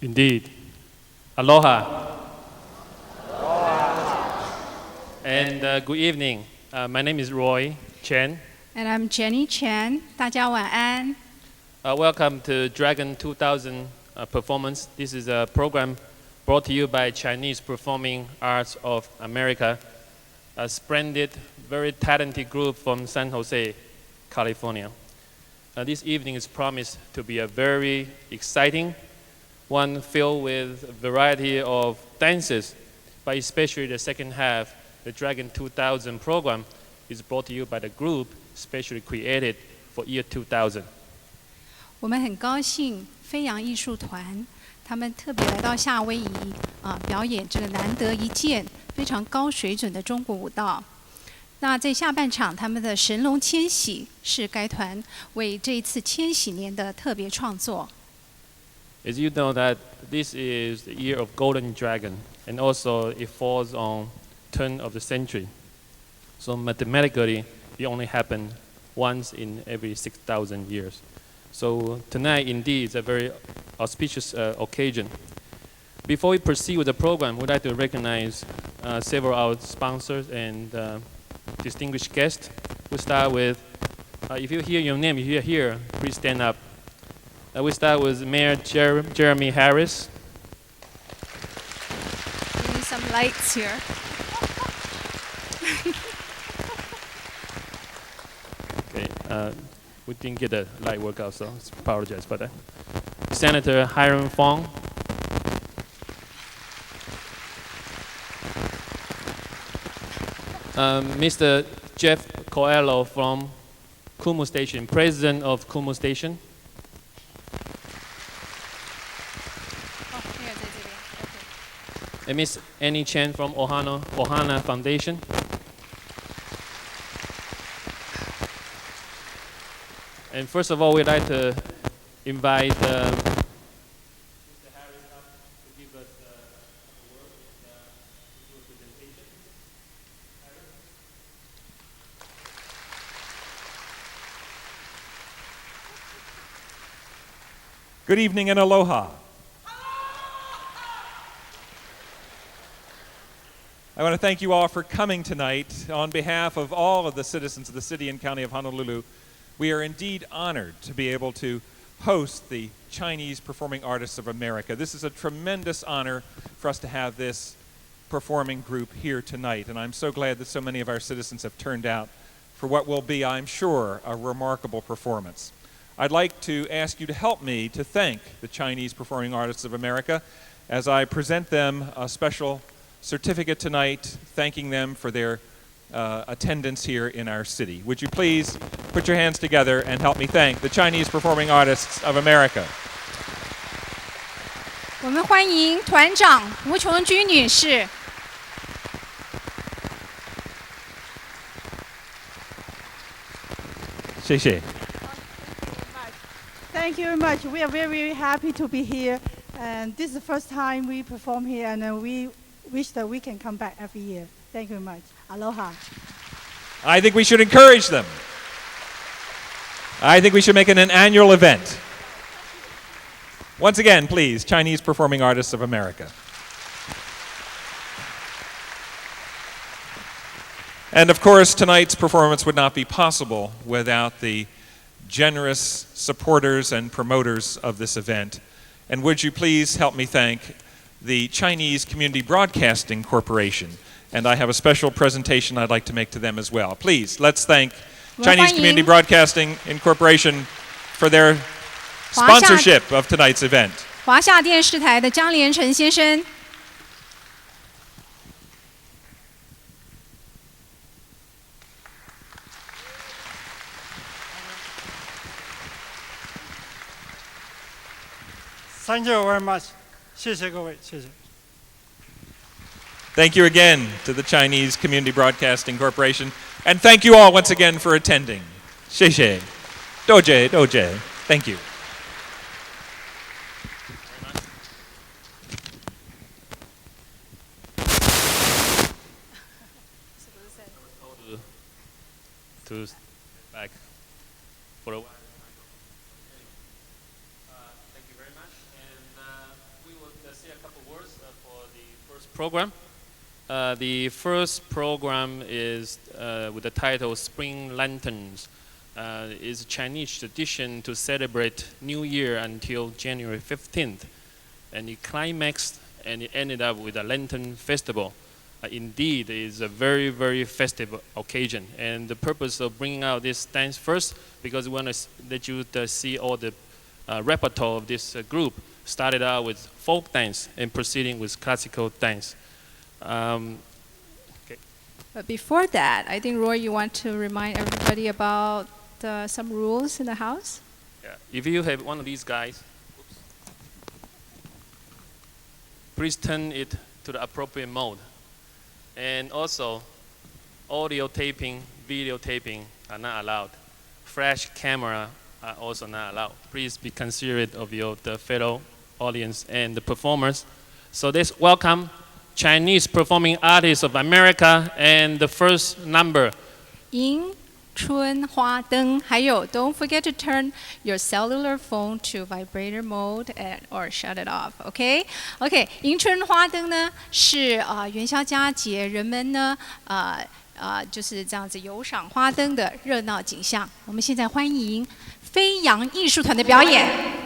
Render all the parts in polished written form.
Indeed. Aloha. And good evening. My name is Roy Chen. And I'm Jenny Chen. 大家晚安。Welcome to Dragon 2000 performance. This is a program brought to you by Chinese Performing Arts of America, a splendid, very talented group from San Jose, California. This evening is promised to be a very exciting one, filled with a variety of dances, but especially the second half, the Dragon 2000 program is brought to you by the group specially created for year 2000. 我们很高兴飞扬艺术团他们特别来到夏威夷表演这个难得一见非常高水准的中国舞蹈。那在下半场，他们的神龙迁徙是该团为这一次迁徙年的特别创作。As you know that this is the year of Golden Dragon, and also it falls on turn of the century. So mathematically, it only happened once in every 6,000 years. So tonight, indeed, is a very auspicious occasion. Before we proceed with the program, we'd like to recognize several of our sponsors and distinguished guests. We'll start with, if you hear your name, if you're here, please stand up. We start with Mayor Jeremy Harris. We need some lights here. Okay, we didn't get a light workout, so I apologize for that. Senator Hiram Fong. Mr. Jeff Coelho from Kumu Station, President of Kumu Station. And Miss Annie Chen from Ohana Foundation. And first of all, we'd like to invite Mr. Harris up to give us a word and do a presentation. Good evening and aloha. I want to thank you all for coming tonight. On behalf of all of the citizens of the city and county of Honolulu, we are indeed honored to be able to host the Chinese Performing Artists of America. This is a tremendous honor for us to have this performing group here tonight, and I'm so glad that so many of our citizens have turned out for what will be, I'm sure, a remarkable performance. I'd like to ask you to help me to thank the Chinese Performing Artists of America as I present them a special certificate tonight, thanking them for their attendance here in our city. Would you please put your hands together and help me thank the Chinese Performing Artists of America? 我们欢迎团长吴琼君女士。谢谢。Thank you very much. We are very, very happy to be here. And this is the first time we perform here, and we wish that we can come back every year. Thank you very much. Aloha. I think we should encourage them. I think we should make it an annual event. Once again, please, Chinese Performing Artists of America. And of course, tonight's performance would not be possible without the generous supporters and promoters of this event. And would you please help me thank the Chinese Community Broadcasting Corporation. And I have a special presentation I'd like to make to them as well. Please, let's thank Chinese Community Broadcasting Corporation for their sponsorship of tonight's event. 华夏电视台的张连成先生。Thank you very much. 谢谢各位，谢谢。Thank you again to the Chinese Community Broadcasting Corporation, and thank you all once again for attending. 谢谢，多谢，多谢。Thank you. To back for a while. Thank you very much, and we will program. The first program is with the title Spring Lanterns. Is a Chinese tradition to celebrate New Year until January 15th. And it climaxed and it ended up with a Lantern Festival. Indeed, it is a very, very festive occasion. And the purpose of bringing out this dance first, because we want to let you see all the repertoire of this group. Started out with folk dance and proceeding with classical dance. Okay. But before that, I think, Roy, you want to remind everybody about some rules in the house? Yeah. If you have one of these guys, please turn it to the appropriate mode. And also, audio taping, video taping are not allowed. Flash camera are also not allowed. Please be considerate of the fellow audience and the performers. So let's welcome Chinese performing artists of America and the first number. 迎春花灯，还有 don't forget to turn your cellular phone to vibrator mode or shut it off. OK， 迎春花灯呢是元宵佳节人们呢就是这样子游赏花灯的热闹景象。我们现在欢迎飞扬艺术团的表演。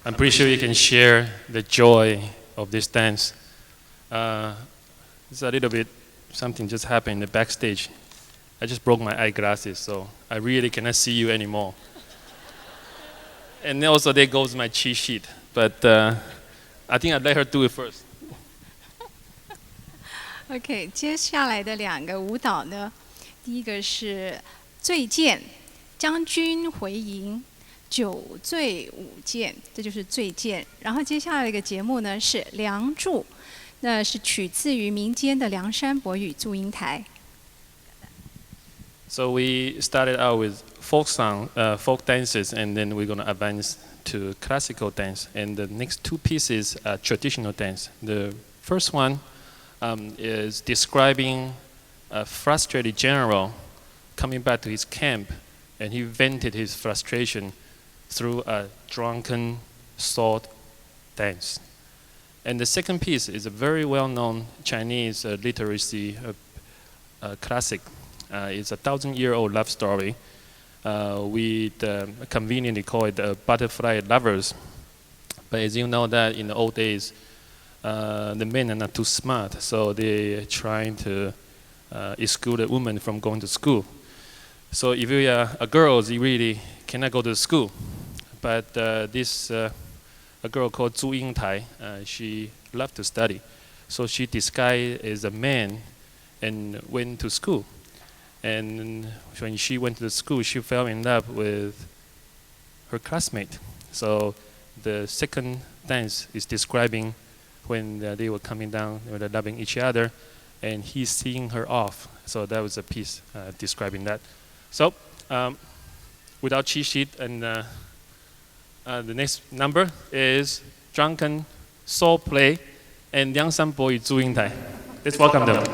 I'm pretty sure you can share the joy of this dance. It's a little bit, something just happened in the backstage. I just broke my eyeglasses, so I really cannot see you anymore. And also there goes my cheat sheet, but I think I'd let her do it first. OK， 接下来的2个舞蹈呢，第一个是醉剑，将军回营，酒醉舞剑，这就是醉剑。然后接下来的一个节目呢是梁祝，那是取自于民间的梁山伯与祝英台。So we started out with folk song, folk dances, and then we're going to advance to classical dance. And the next 2 pieces are traditional dance. The first one is describing a frustrated general coming back to his camp, and he vented his frustration through a drunken sword dance. And the second piece is a very well-known Chinese literacy classic. It's a 1,000-year-old love story. We conveniently call it Butterfly Lovers. But as you know that in the old days, the men are not too smart, so they're trying to exclude a woman from going to school. So if you are a girl, you really cannot go to school. But this a girl called Zhu Yingtai, she loved to study. So she disguised as a man and went to school. And when she went to the school, she fell in love with her classmate. So the second dance is describing when they were coming down, they were loving each other, and he's seeing her off. So that was a piece describing that. So without cheat sheet, and the next number is Drunken Soul Play and 梁山伯与祝英台. Let's welcome them.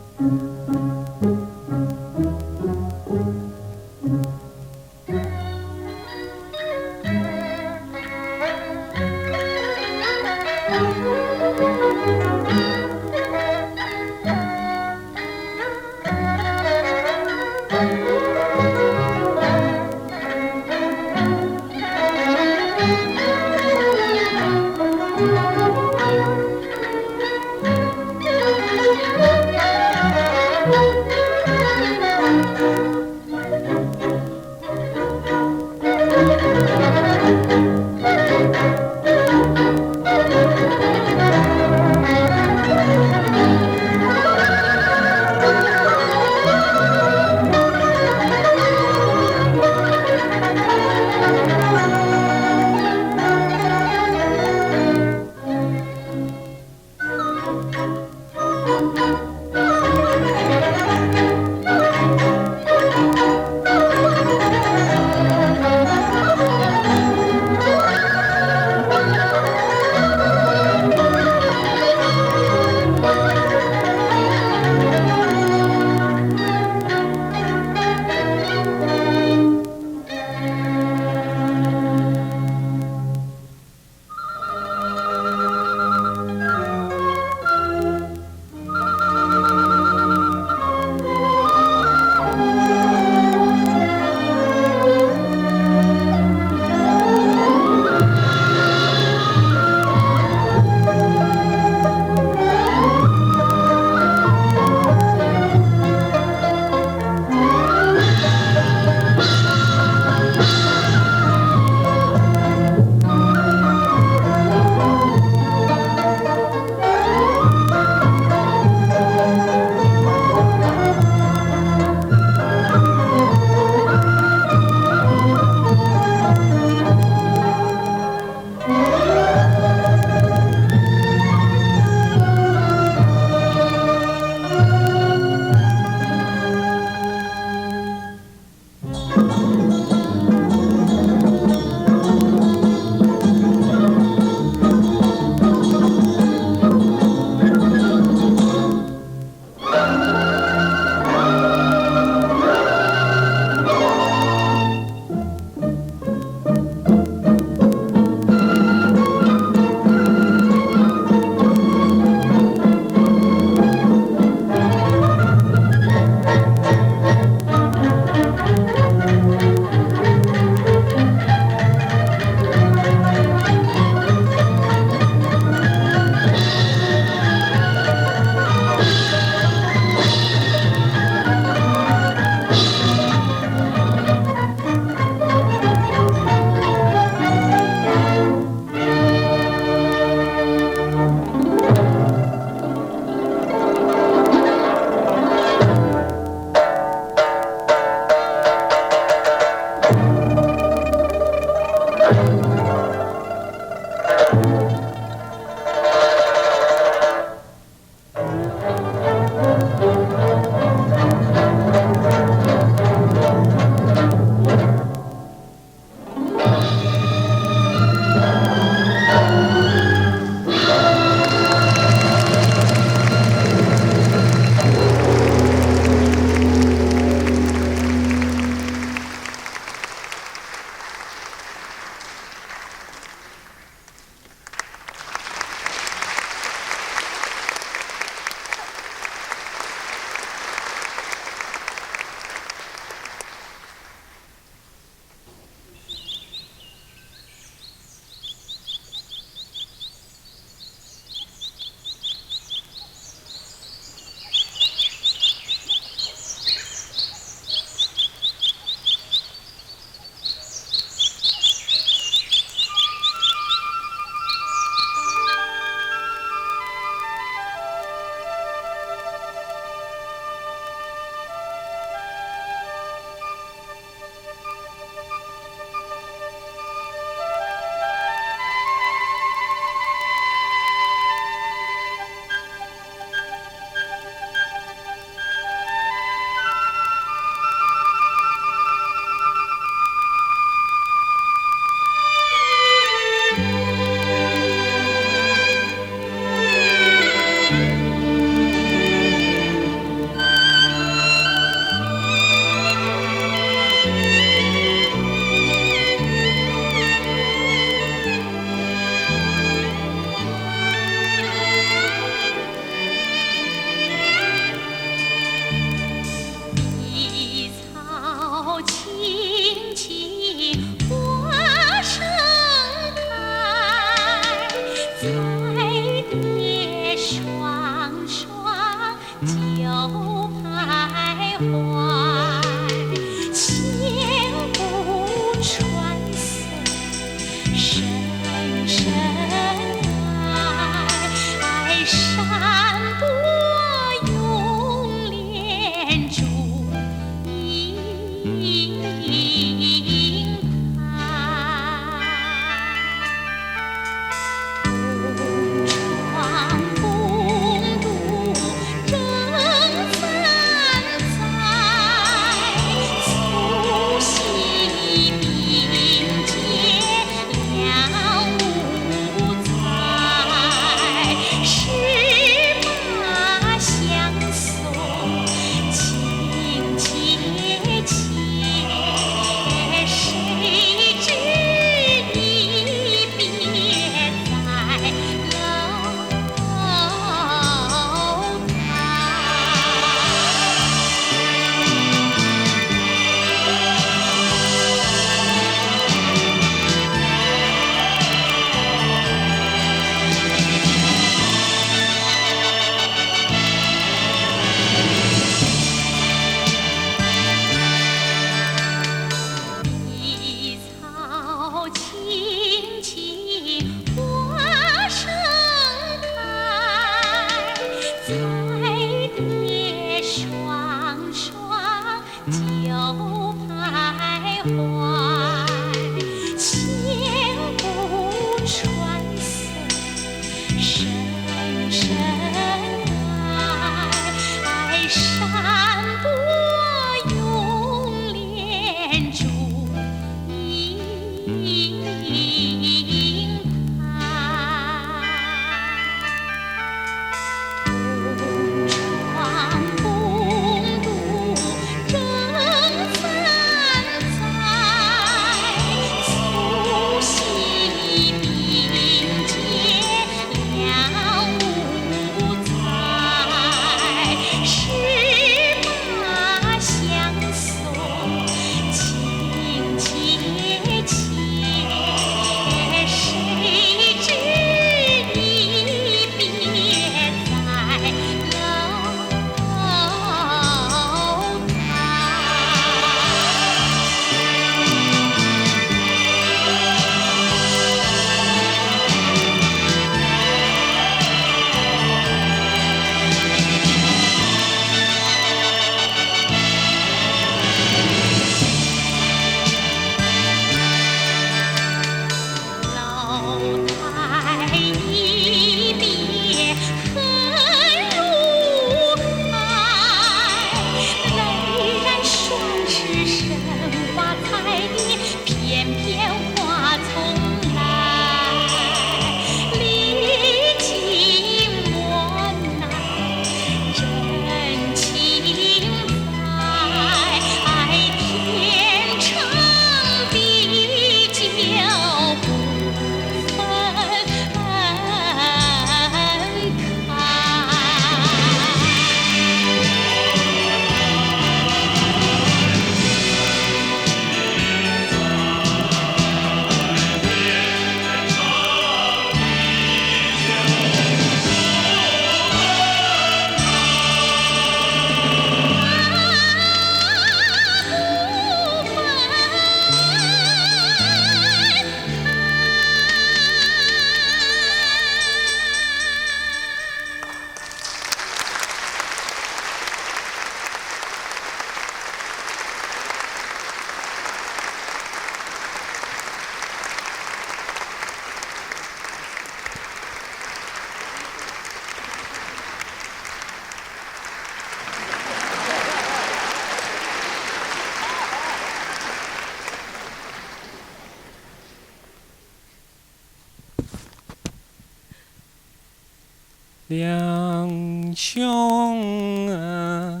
两兄啊，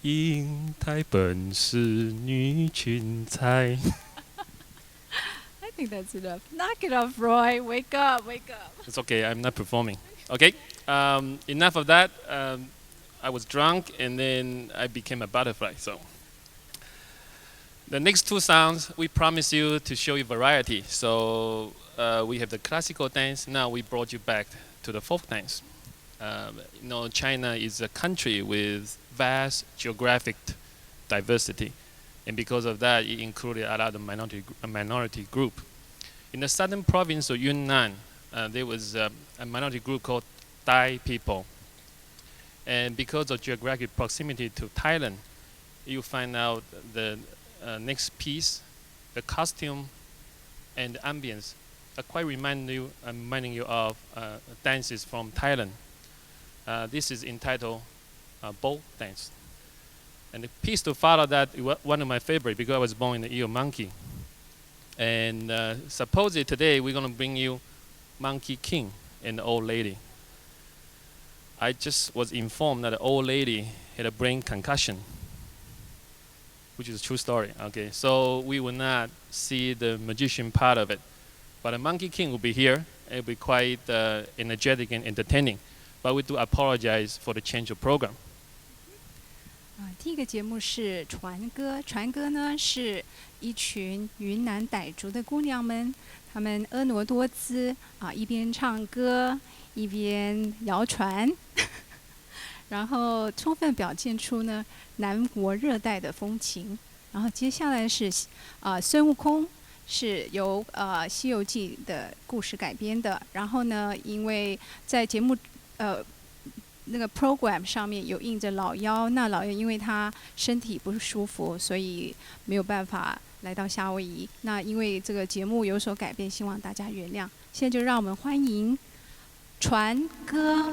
英台本是女群才。I think that's enough. Knock it off, Roy. Wake up, wake up. It's okay, I'm not performing. Okay, enough of that. I was drunk and then I became a butterfly. So the next two sounds, we promise you to show you variety. So we have the classical dance. Now we brought you back to the folk dance. China is a country with vast geographic diversity, and because of that, it included a lot of minority group. In the southern province of Yunnan, there was a minority group called Thai people, and because of geographic proximity to Thailand, you find out the next piece, the costume and the ambience are quite reminding you of dances from Thailand. This is entitled bowl dance. And the piece to follow that, one of my favorite, because I was born in the year of monkey. And supposedly today we're going to bring you Monkey King and the old lady. I just was informed that the old lady had a brain concussion, which is a true story. Okay, so we will not see the magician part of it. But the Monkey King will be here. It will be quite energetic and entertaining. But we do apologize for the change of program. 第一个节目是船歌，船歌呢是一群云南傣族的姑娘们，她们婀娜多姿一边唱歌一边摇船，然后充分表现出呢南国热带的风情。然后接下来是孙悟空，是由《西游记》的故事改编的。然后呢，因为在节目那个 program 上面有印着老妖，那老妖因为他身体不舒服，所以没有办法来到夏威夷。那因为这个节目有所改变，希望大家原谅。现在就让我们欢迎船歌。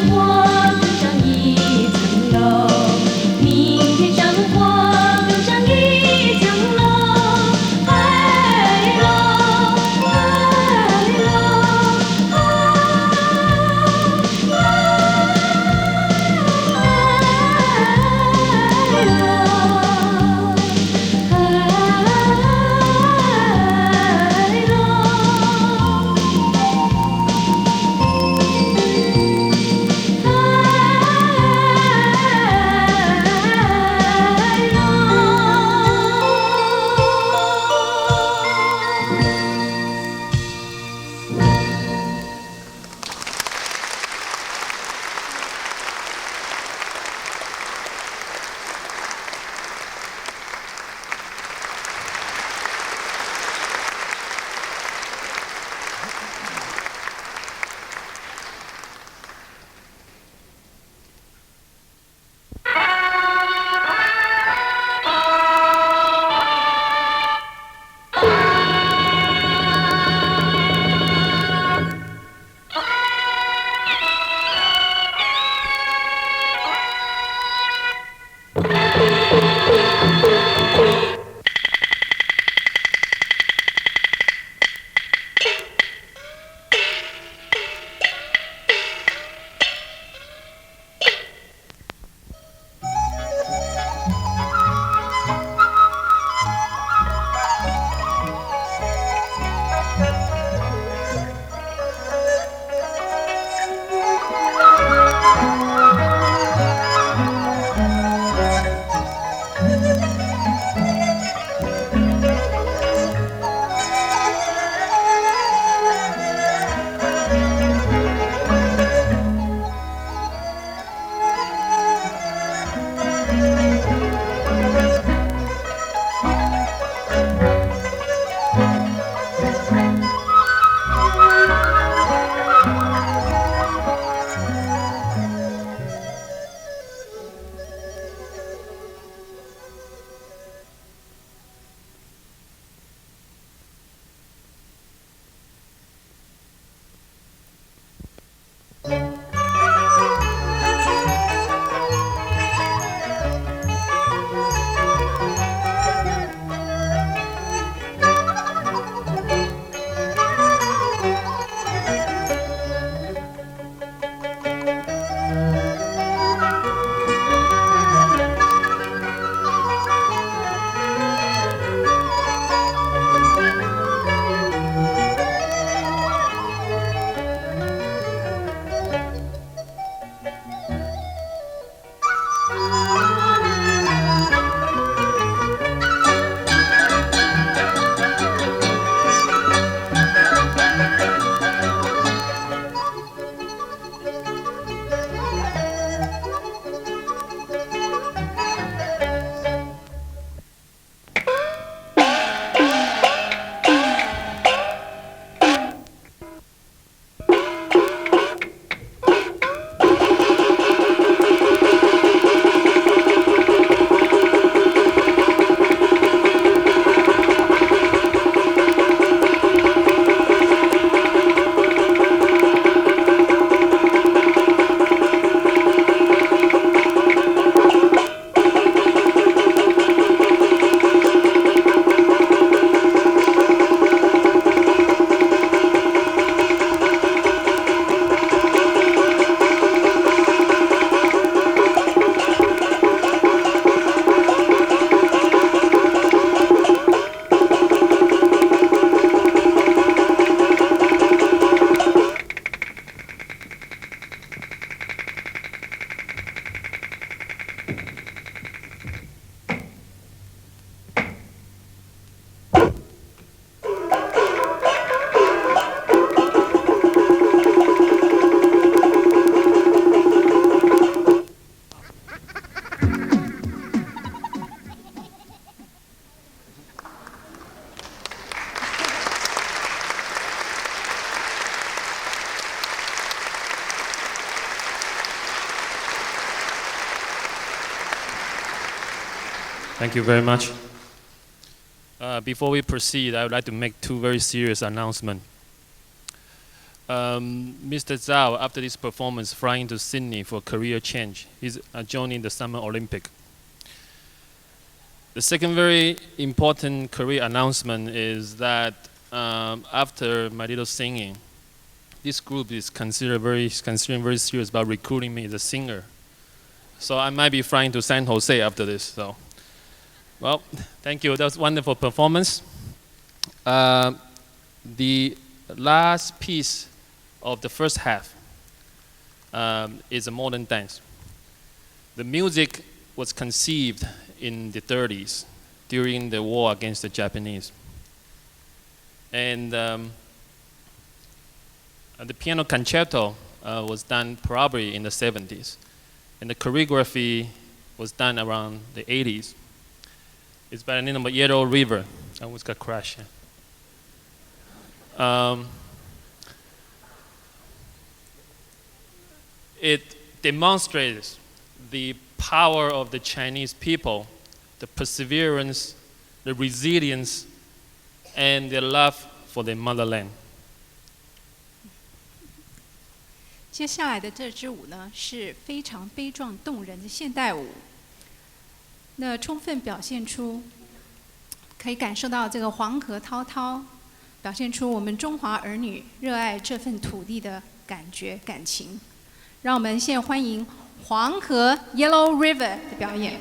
活更上一层楼，明天生活更上一层楼。嗨喽，嗨喽，Thank you very much. Before we proceed, I would like to make two very serious announcements. Mr. Zhao, after this performance, flying to Sydney for career change. He's joining the Summer Olympic. The second very important career announcement is that after my little singing, this group is considering very serious about recruiting me as a singer. So I might be flying to San Jose after this. So, well, thank you. That was a wonderful performance. The last piece of the first half is a modern dance. The music was conceived in the 30s during the war against the Japanese. And the piano concerto was done probably in the 70s. And the choreography was done around the 80s. It's by the name of Yellow River. I almost got crushed. It demonstrates the power of the Chinese people, the perseverance, the resilience, and their love for their motherland. 接下来的这支舞呢，是非常悲壮动人的现代舞。那充分表现出，可以感受到这个黄河滔滔，表现出我们中华儿女热爱这份土地的感觉感情。让我们现在欢迎黄河 Yellow River 的表演。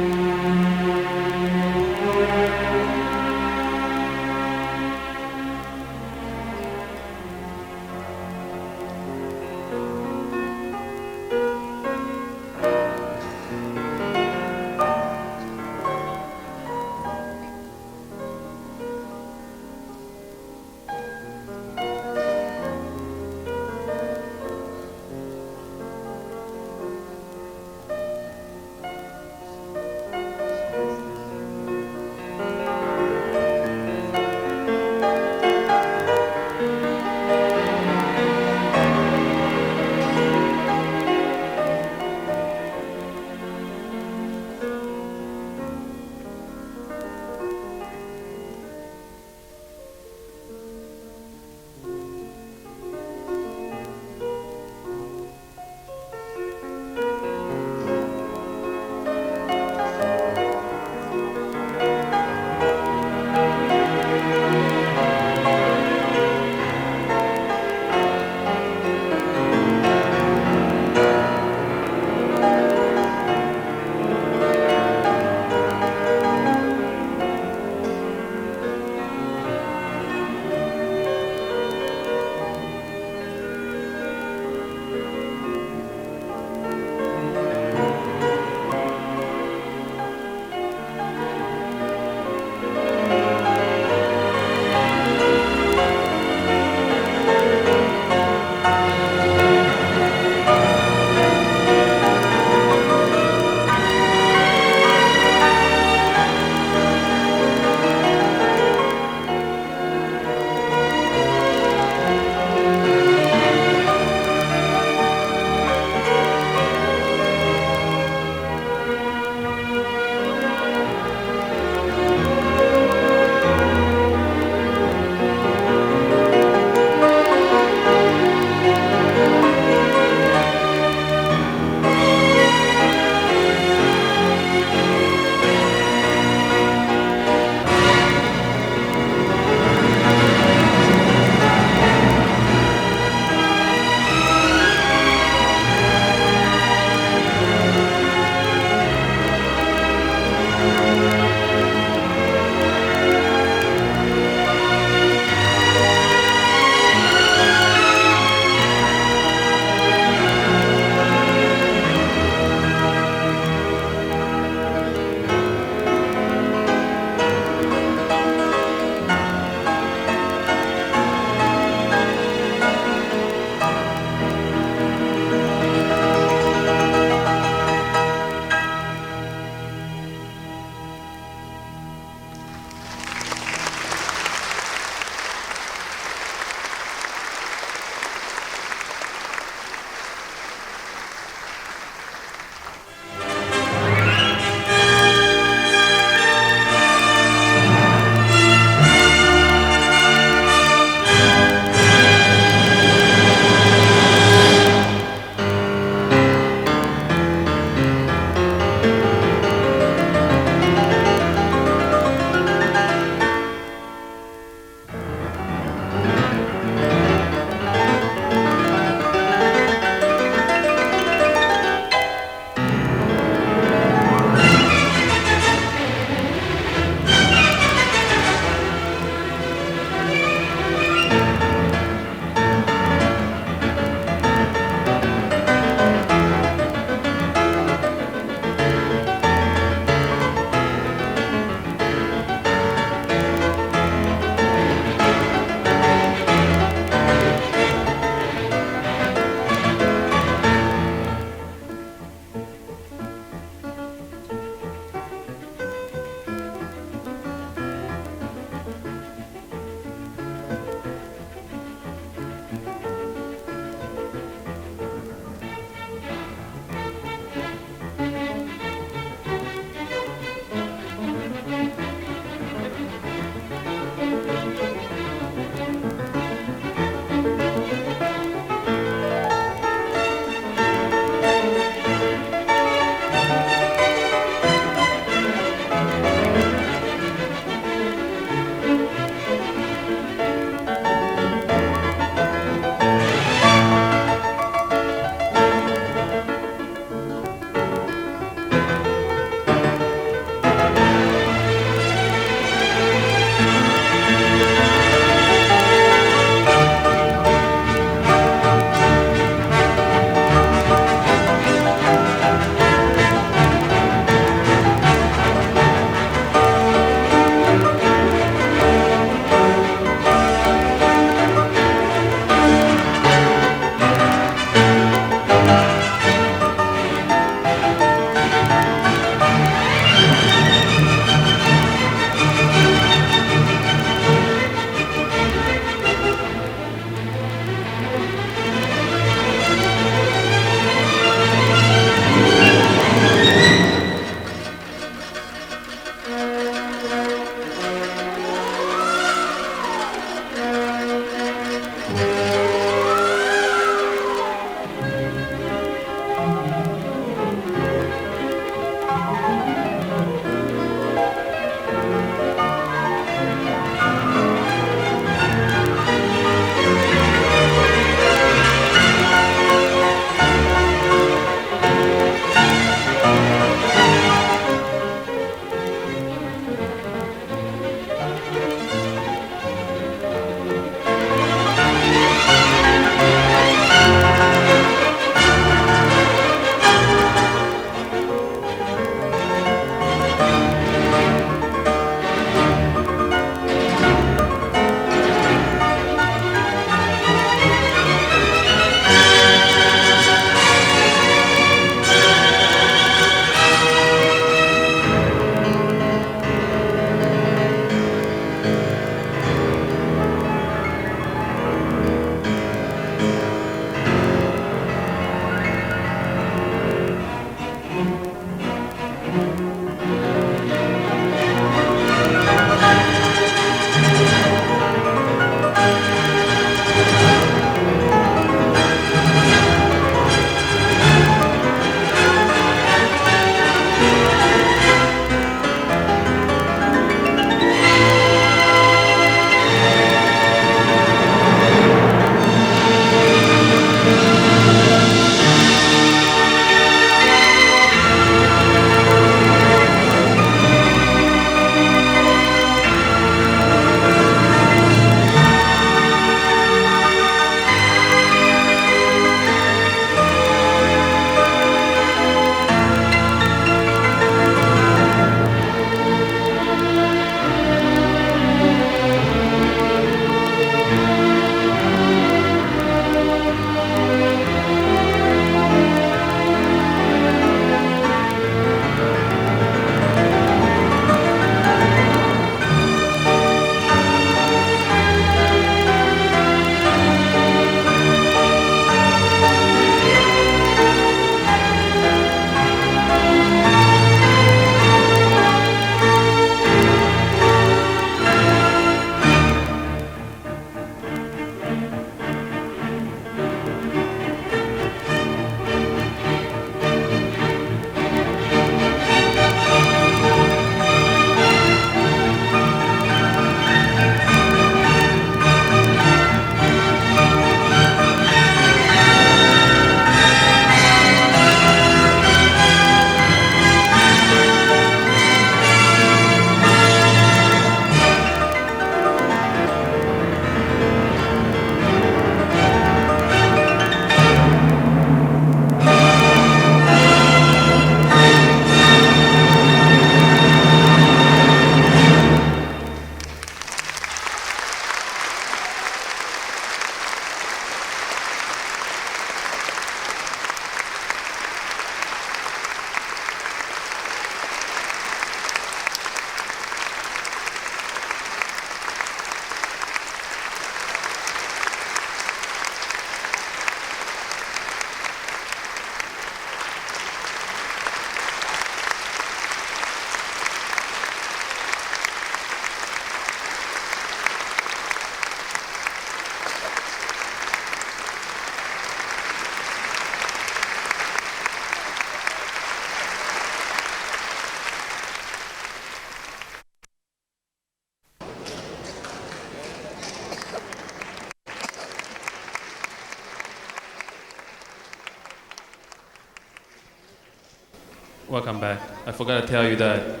Welcome back. I forgot to tell you that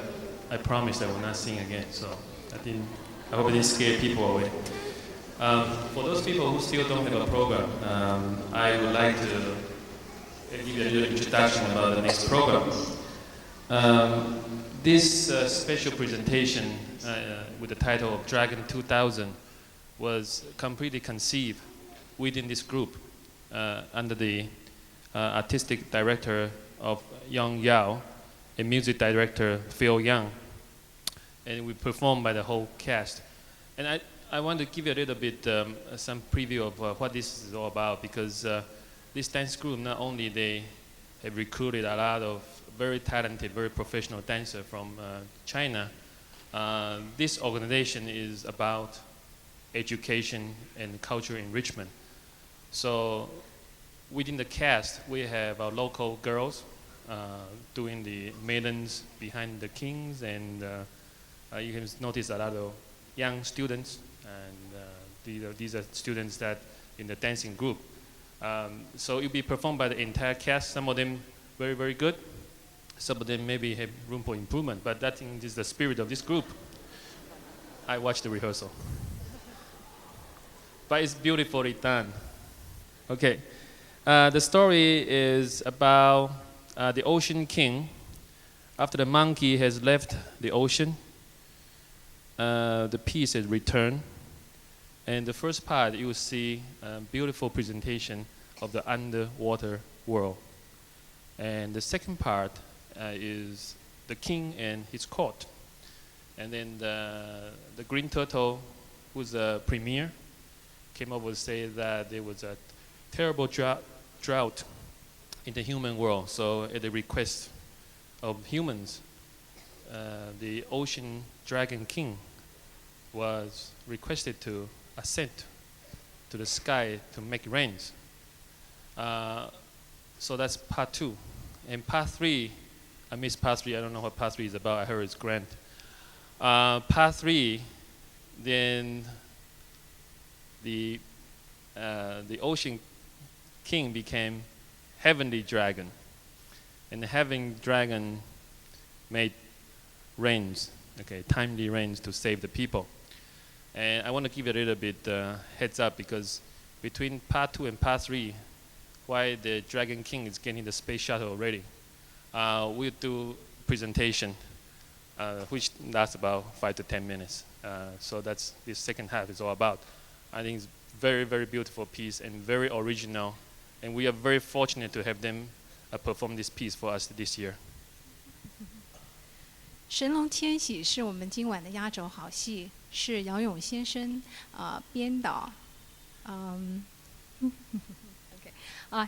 I promised I will not sing again, so I hope I didn't scare people away. For those people who still don't have a program, I would like to give you a little introduction about the next program. This special presentation with the title of Dragon 2000 was completely conceived within this group under the artistic director of Yang Yao and music director Phil Young. And we performed by the whole cast. And I want to give you a little bit some preview of what this is all about, because this dance group, not only they have recruited a lot of very talented, very professional dancers from China, this organization is about education and cultural enrichment. So within the cast, we have our local girls doing the maidens behind the kings, and you can notice a lot of young students, and these are students that in the dancing group. So it will be performed by the entire cast. Some of them very, very good. Some of them maybe have room for improvement, but that is the spirit of this group. I watched the rehearsal. But it's beautifully done. Okay. The story is about the Ocean King. After the monkey has left the ocean, the piece has returned. And the first part, you will see a beautiful presentation of the underwater world. And the second part is the king and his court. And then the green turtle, who's a premier, came up with say that there was a terrible drought in the human world. So at the request of humans, the ocean dragon king was requested to ascend to the sky to make rains. So that's part 2. And part 3, I missed part 3. I don't know what part 3 is about. I heard it's grand. Part 3, then the ocean king became heavenly dragon, and the heavenly dragon made rains, timely rains to save the people. And I want to give you a little bit heads up, because between part 2 and part 3, while the Dragon King is getting the space shuttle already, we'll do presentation, which lasts about 5 to 10 minutes. So that's this second half is all about. I think it's very, very beautiful piece and very original. And we are very fortunate to have them perform this piece for us this year. 神龙迁徙是我们今晚的压轴好戏，是姚勇先生编导。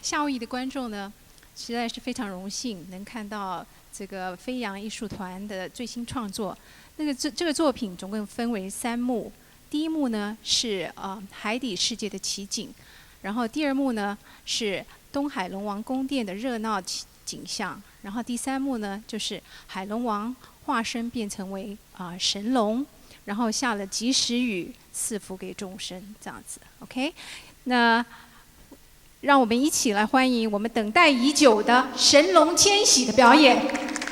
夏威夷的观众呢，实在是非常荣幸能看到这个飞扬艺术团的最新创作。这个作品总共分为3幕，第一幕呢是海底世界的奇景，然后第2幕呢是东海龙王宫殿的热闹景象，然后第3幕呢就是海龙王化身变成为神龙，然后下了及时雨，赐福给众生，这样子。OK， 那让我们一起来欢迎我们等待已久的神龙迁徙的表演。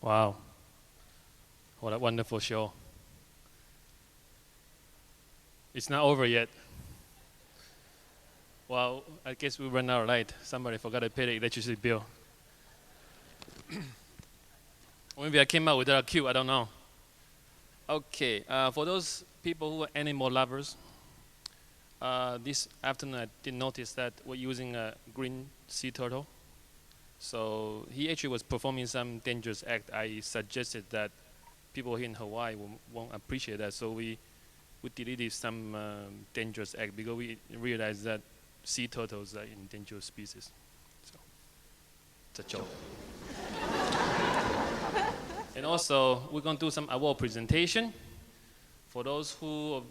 Wow. What a wonderful show. It's not over yet. Well, I guess we ran out of light. Somebody forgot to pay the electricity bill. Maybe I came out without a cue, I don't know. Okay, for those people who are animal lovers, this afternoon I did notice that we're using a green sea turtle. So he actually was performing some dangerous act. I suggested that people here in Hawaii won't appreciate that, so we deleted some dangerous act because we realized that sea turtles are endangered species. So it's a joke. And also, we're going to do some award presentation. For those who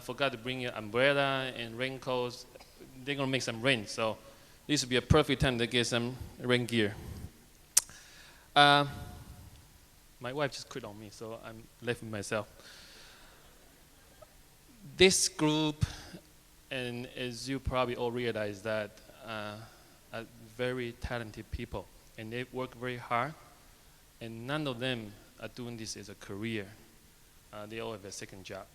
forgot to bring your umbrella and raincoats, they're going to make some rain. So this would be a perfect time to get some rain gear. My wife just quit on me, so I'm left with myself. This group, and as you probably all realize, that are very talented people, and they work very hard. And none of them are doing this as a career. They all have a second job.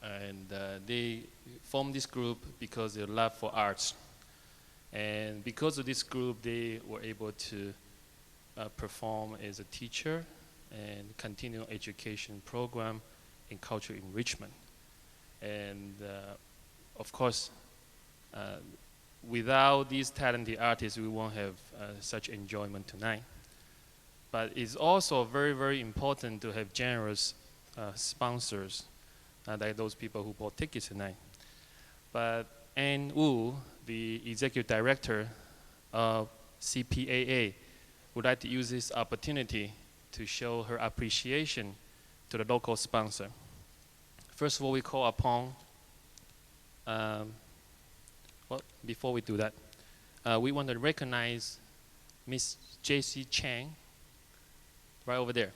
And they formed this group because of their love for arts. And because of this group, they were able to perform as a teacher and continue education program in cultural enrichment. And of course, without these talented artists, we won't have such enjoyment tonight. But it's also very, very important to have generous sponsors, like those people who bought tickets tonight. But Ann Wu, the executive director of CPAA, would like to use this opportunity to show her appreciation to the local sponsor. First of all, we call upon, well, before we do that, we want to recognize Miss J.C. Chang, right over there,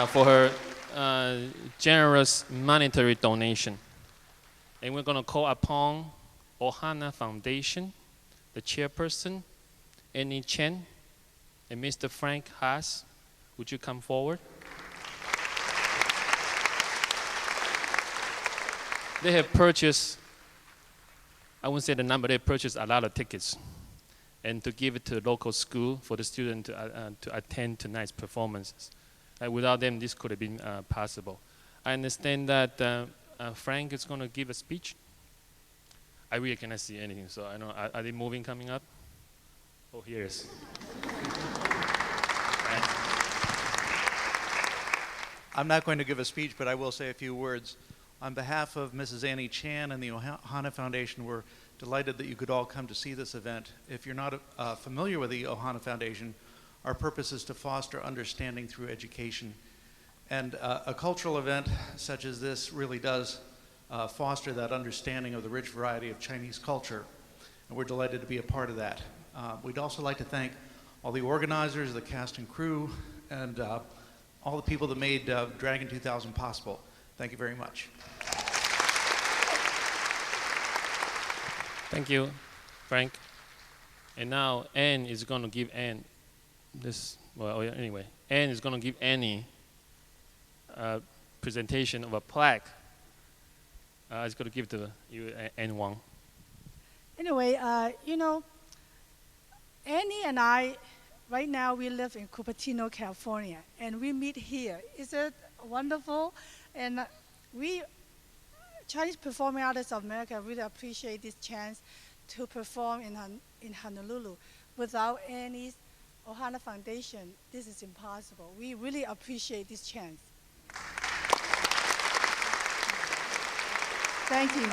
for her generous monetary donation. And we're going to call upon Ohana Foundation, the chairperson, Annie Chen, and Mr. Frank Haas. Would you come forward? They have purchased, I won't say the number, they purchased a lot of tickets, and to give it to the local school for the student to attend tonight's performances. Without them, this could have been possible. I understand that Frank is going to give a speech. I really cannot see anything, so I don't know. Are they moving coming up? Oh, here it is. I'm not going to give a speech, but I will say a few words. On behalf of Mrs. Annie Chan and the Ohana Foundation, we're delighted that you could all come to see this event. If you're not familiar with the Ohana Foundation, our purpose is to foster understanding through education. And a cultural event such as this really does foster that understanding of the rich variety of Chinese culture. And we're delighted to be a part of that. We'd also like to thank all the organizers, the cast and crew, and all the people that made Dragon 2000 possible. Thank you very much. Thank you, Frank. And now Anne is going to give Anne this, well, anyway, Anne is going to give Annie a presentation of a plaque. It's going to give to you, Anne Wang. Anyway, you know, Annie and I, right now we live in Cupertino, California, and we meet here. Is it wonderful? And we, Chinese Performing Artists of America, really appreciate this chance to perform in Honolulu. Without Annie's Ohana Foundation, this is impossible. We really appreciate this chance. Thank you.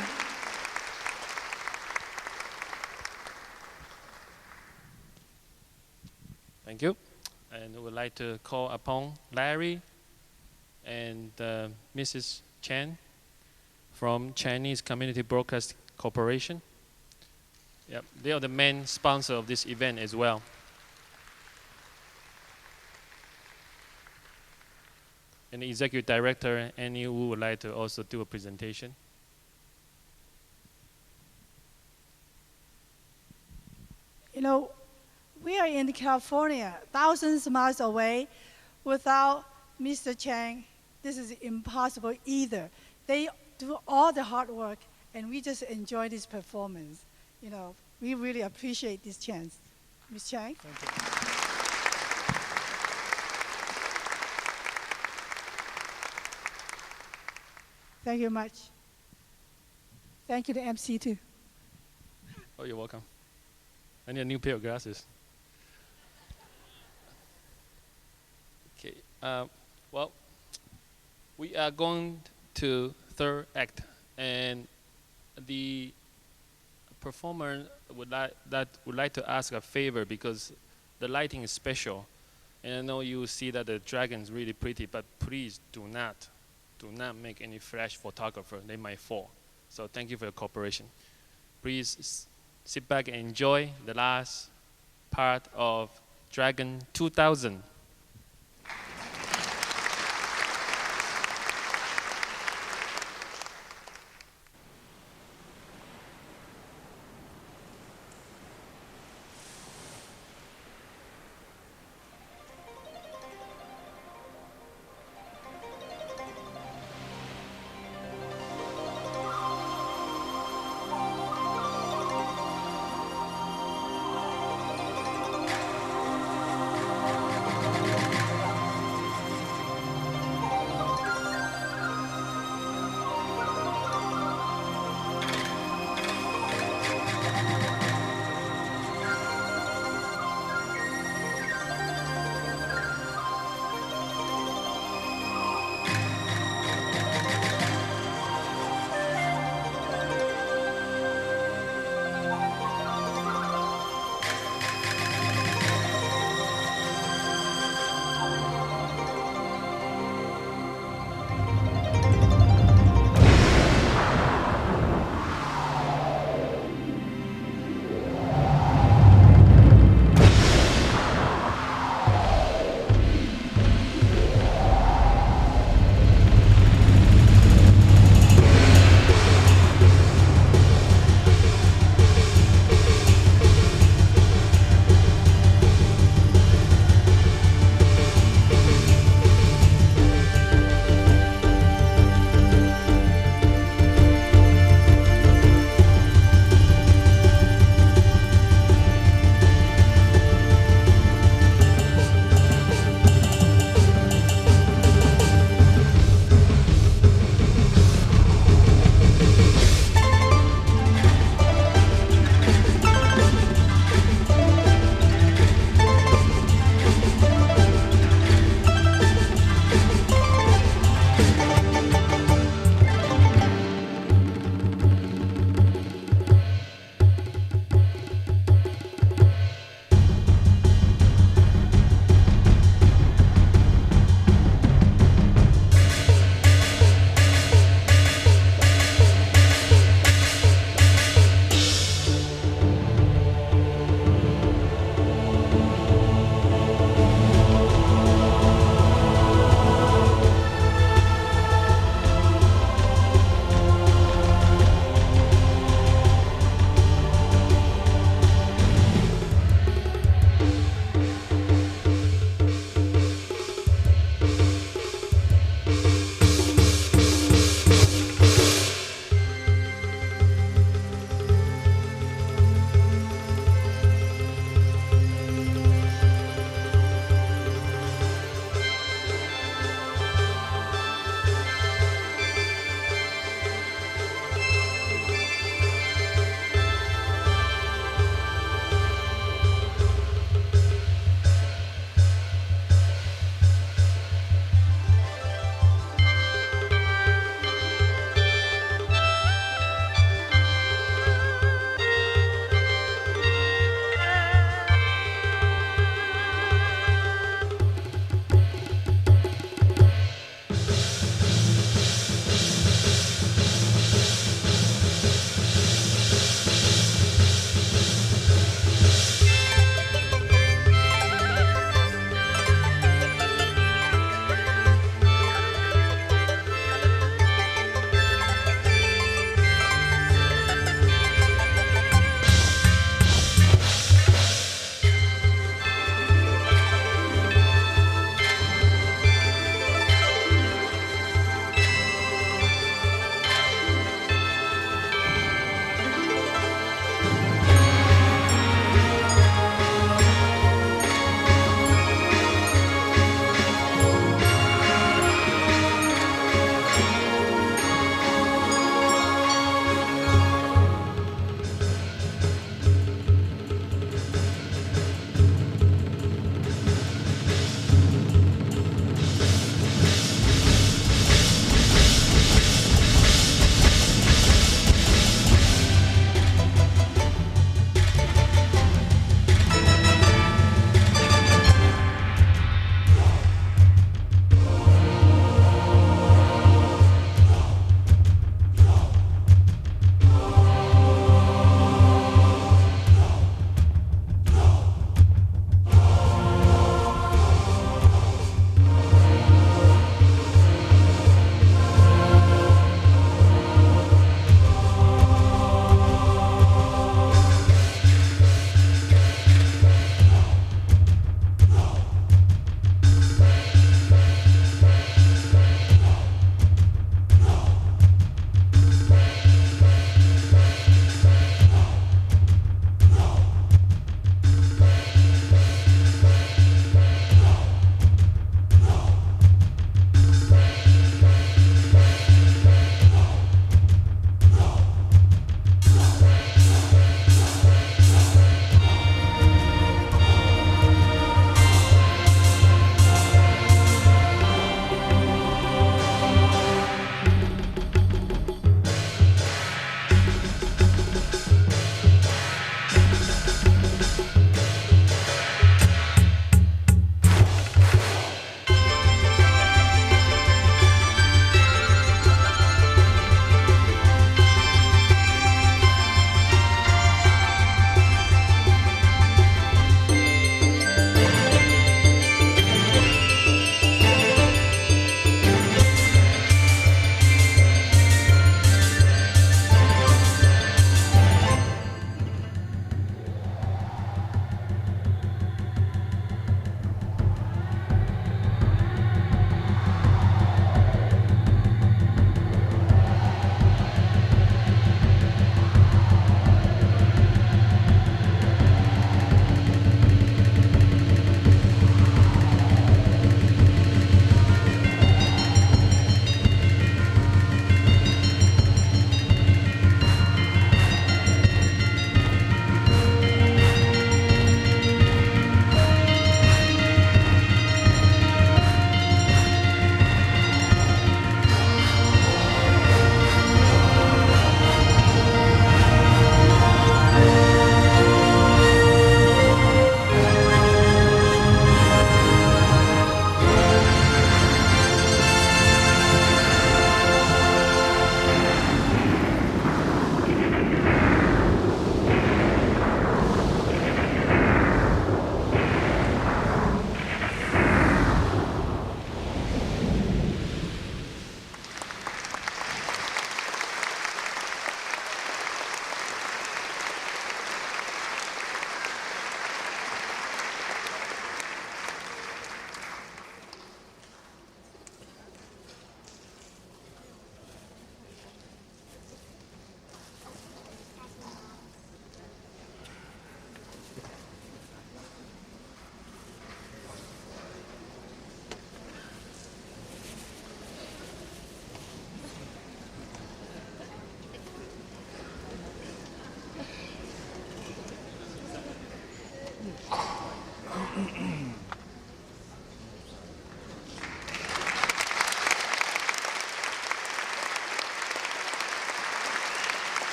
Thank you. And we would like to call upon Larry and Mrs. Chen from Chinese Community Broadcast Corporation. Yep, they are the main sponsor of this event as well. And the executive director, Annie Wu, would like to also do a presentation. You know, we are in California, thousands of miles away. Without Mr. Chang, this is impossible either. They do all the hard work, and we just enjoy this performance. You know, we really appreciate this chance. Ms. Chang? Thank you much. Thank you to MC too. Oh, you're welcome. I need a new pair of glasses. Okay. Well, we are going to third act, and the performer would like to ask a favor because the lighting is special, and I know you see that the dragon is really pretty, but please do not make any flash photographer. They might fall. So thank you for your cooperation. Please sit back and enjoy the last part of Dragon 2000.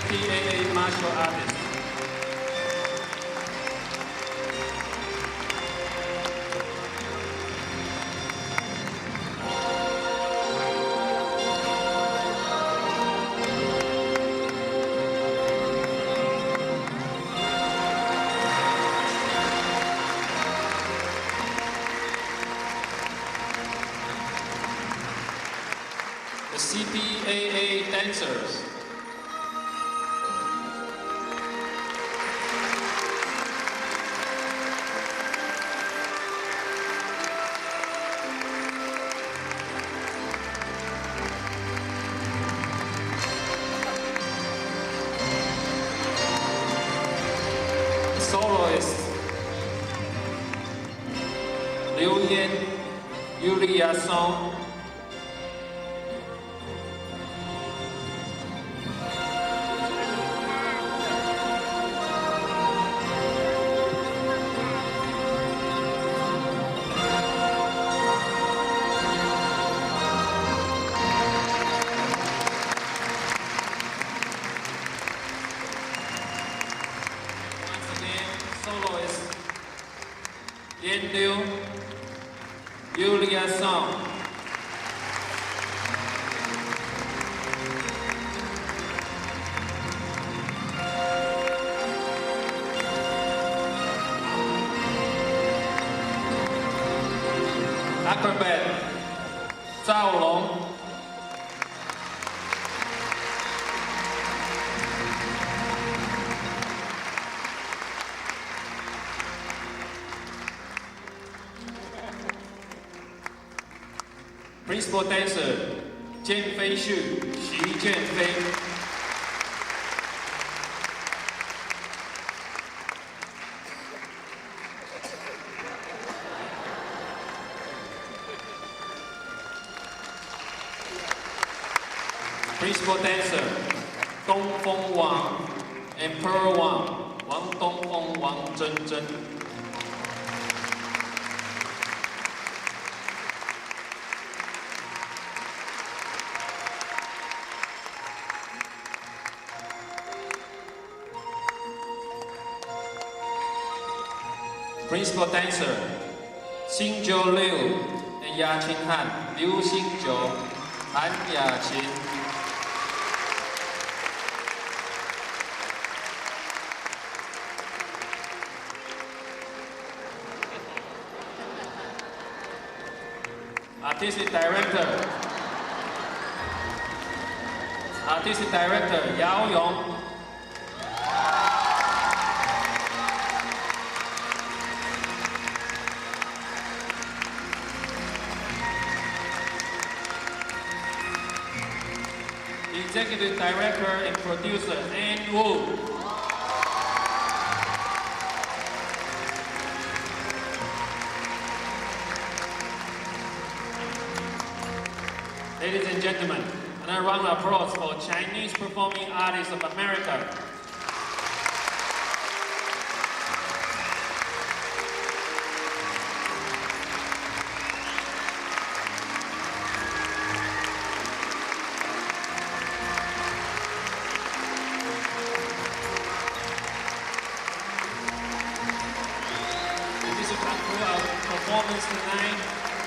CPAA martial artist. The CPAA dancers. The soloist. Liu Yan, Yulia Song. Soloist Yan Liu, Yulia Song. Acrobat Zhao Long. Principal dancer, Jianfei Xu, Xu Jianfei. Principal dancer, Dongfeng Wang, Emperor Wang, Wang Dongfeng, Wang Zhenzhen. Principal dancer, Xingzhou Liu and Yaqin Han, Liu Xingzhou, Han Yaqin. Artistic Director Yao Yong. Executive Director and Producer Ann Wu. Ladies and gentlemen, another round of applause for Chinese Performing Artists of America. This will conclude our performance tonight.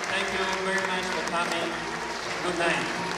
Thank you very much for coming. Good night.